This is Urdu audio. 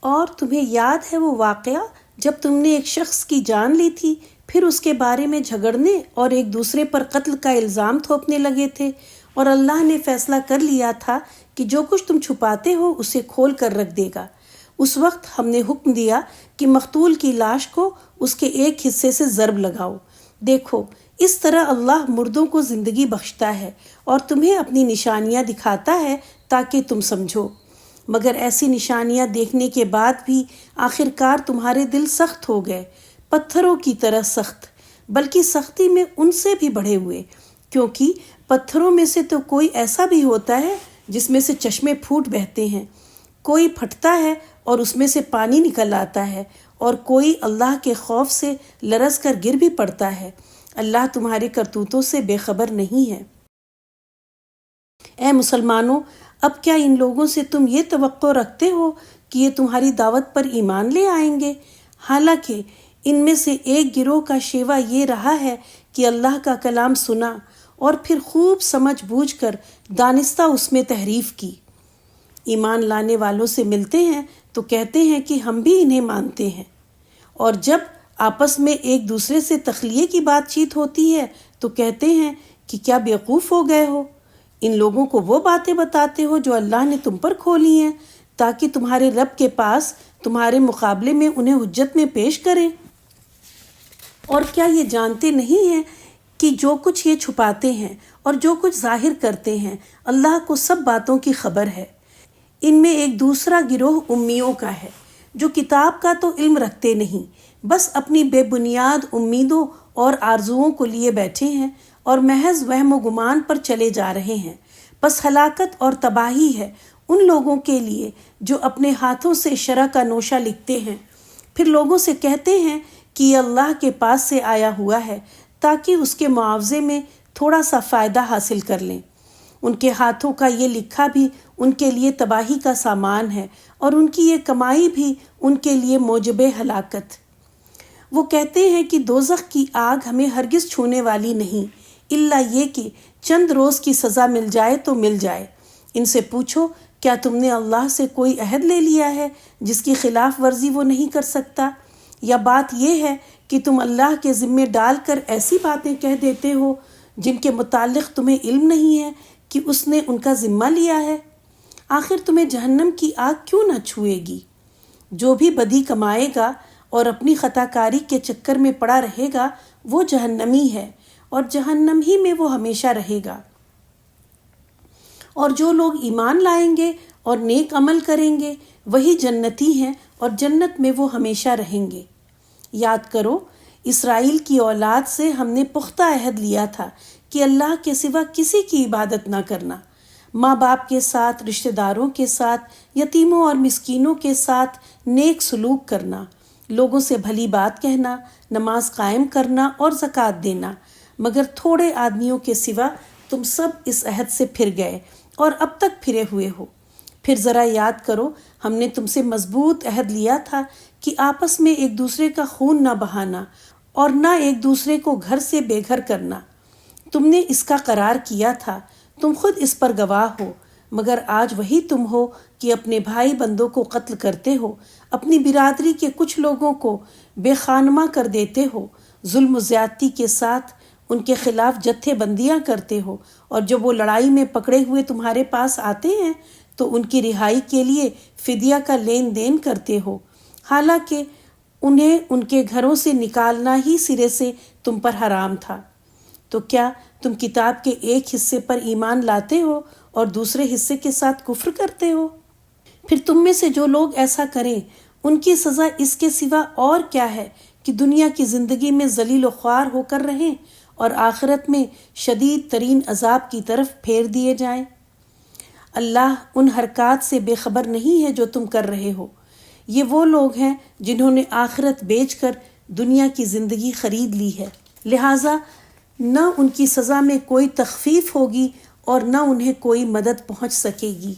اور تمہیں یاد ہے وہ واقعہ جب تم نے ایک شخص کی جان لی تھی، پھر اس کے بارے میں جھگڑنے اور ایک دوسرے پر قتل کا الزام تھوپنے لگے تھے، اور اللہ نے فیصلہ کر لیا تھا کہ جو کچھ تم چھپاتے ہو اسے کھول کر رکھ دے گا۔ اس وقت ہم نے حکم دیا کہ مقتول کی لاش کو اس کے ایک حصے سے ضرب لگاؤ۔ دیکھو، اس طرح اللہ مردوں کو زندگی بخشتا ہے اور تمہیں اپنی نشانیاں دکھاتا ہے تاکہ تم سمجھو۔ مگر ایسی نشانیاں دیکھنے کے بعد بھی آخرکار تمہارے دل سخت ہو گئے، پتھروں کی طرح سخت، بلکہ سختی میں ان سے بھی بڑھے ہوئے، کیونکہ پتھروں میں سے تو کوئی ایسا بھی ہوتا ہے جس میں سے چشمے پھوٹ بہتے ہیں، کوئی پھٹتا ہے اور اس میں سے پانی نکل آتا ہے، اور کوئی اللہ کے خوف سے لرز کر گر بھی پڑتا ہے۔ اللہ تمہارے کرتوتوں سے بے خبر نہیں ہے۔ اے مسلمانوں، اب کیا ان لوگوں سے تم یہ توقع رکھتے ہو کہ یہ تمہاری دعوت پر ایمان لے آئیں گے؟ حالانکہ ان میں سے ایک گروہ کا شیوا یہ رہا ہے کہ اللہ کا کلام سنا اور پھر خوب سمجھ بوجھ کر دانستہ اس میں تحریف کی۔ ایمان لانے والوں سے ملتے ہیں تو کہتے ہیں کہ ہم بھی انہیں مانتے ہیں، اور جب آپس میں ایک دوسرے سے تخلیے کی بات چیت ہوتی ہے تو کہتے ہیں کہ کیا بیوقوف ہو گئے ہو، ان لوگوں کو وہ باتیں بتاتے ہو جو اللہ نے تم پر کھولی ہیں تاکہ تمہارے رب کے پاس تمہارے مقابلے میں انہیں حجت میں پیش کریں۔ اور کیا یہ جانتے نہیں ہیں کہ جو کچھ یہ چھپاتے ہیں اور جو کچھ ظاہر کرتے ہیں اللہ کو سب باتوں کی خبر ہے۔ ان میں ایک دوسرا گروہ امیوں کا ہے جو کتاب کا تو علم رکھتے نہیں، بس اپنی بے بنیاد امیدوں اور آرزوؤں کو لیے بیٹھے ہیں اور محض وہم و گمان پر چلے جا رہے ہیں۔ بس ہلاکت اور تباہی ہے ان لوگوں کے لیے جو اپنے ہاتھوں سے شرع کا نوشہ لکھتے ہیں، پھر لوگوں سے کہتے ہیں کہ یہ اللہ کے پاس سے آیا ہوا ہے تاکہ اس کے معاوضے میں تھوڑا سا فائدہ حاصل کر لیں۔ ان کے ہاتھوں کا یہ لکھا بھی ان کے لیے تباہی کا سامان ہے، اور ان کی یہ کمائی بھی ان کے لیے موجب ہلاکت۔ وہ کہتے ہیں کہ دوزخ کی آگ ہمیں ہرگز چھونے والی نہیں، الا یہ کہ چند روز کی سزا مل جائے تو مل جائے۔ ان سے پوچھو، کیا تم نے اللہ سے کوئی عہد لے لیا ہے جس کی خلاف ورزی وہ نہیں کر سکتا؟ یا بات یہ ہے کہ تم اللہ کے ذمے ڈال کر ایسی باتیں کہہ دیتے ہو جن کے متعلق تمہیں علم نہیں ہے کہ اس نے ان کا ذمہ لیا ہے؟ آخر تمہیں جہنم کی آگ کیوں نہ چھوئے گی؟ جو بھی بدی کمائے گا اور اپنی خطا کاری کے چکر میں پڑا رہے گا وہ جہنمی ہے، اور جہنم ہی میں وہ ہمیشہ رہے گا۔ اور جو لوگ ایمان لائیں گے اور نیک عمل کریں گے وہی جنتی ہیں، اور جنت میں وہ ہمیشہ رہیں گے۔ یاد کرو، اسرائیل کی اولاد سے ہم نے پختہ عہد لیا تھا کہ اللہ کے سوا کسی کی عبادت نہ کرنا، ماں باپ کے ساتھ، رشتہ داروں کے ساتھ، یتیموں اور مسکینوں کے ساتھ نیک سلوک کرنا، لوگوں سے بھلی بات کہنا، نماز قائم کرنا اور زکوٰۃ دینا، مگر تھوڑے آدمیوں کے سوا تم سب اس عہد سے پھر گئے اور اب تک پھرے ہوئے ہو۔ پھر ذرا یاد کرو، ہم نے تم سے مضبوط عہد لیا تھا کہ آپس میں ایک دوسرے کا خون نہ بہانا اور نہ ایک دوسرے کو گھر سے بے گھر کرنا۔ تم نے اس کا قرار کیا تھا، تم خود اس پر گواہ ہو، مگر آج وہی تم ہو کہ اپنے بھائی بندوں کو قتل کرتے ہو، اپنی برادری کے کچھ لوگوں کو بے خانمہ کر دیتے ہو، ظلم و زیادتی کے ساتھ ان کے خلاف جتھے بندیاں کرتے ہو، اور جب وہ لڑائی میں پکڑے ہوئے تمہارے پاس آتے ہیں تو ان کی رہائی کے لیے فدیہ کا لین دین کرتے ہو، حالانکہ انہیں ان کے گھروں سے نکالنا ہی سرے سے تم پر حرام تھا۔ تو کیا تم کتاب کے ایک حصے پر ایمان لاتے ہو اور دوسرے حصے کے ساتھ کفر کرتے ہو؟ پھر تم میں سے جو لوگ ایسا کریں ان کی سزا اس کے سوا اور کیا ہے کہ دنیا کی زندگی میں ذلیل و خوار ہو کر رہیں اور آخرت میں شدید ترین عذاب کی طرف پھیر دیے جائیں۔ اللہ ان حرکات سے بے خبر نہیں ہے جو تم کر رہے ہو۔ یہ وہ لوگ ہیں جنہوں نے آخرت بیچ کر دنیا کی زندگی خرید لی ہے، لہٰذا نہ ان کی سزا میں کوئی تخفیف ہوگی اور نہ انہیں کوئی مدد پہنچ سکے گی۔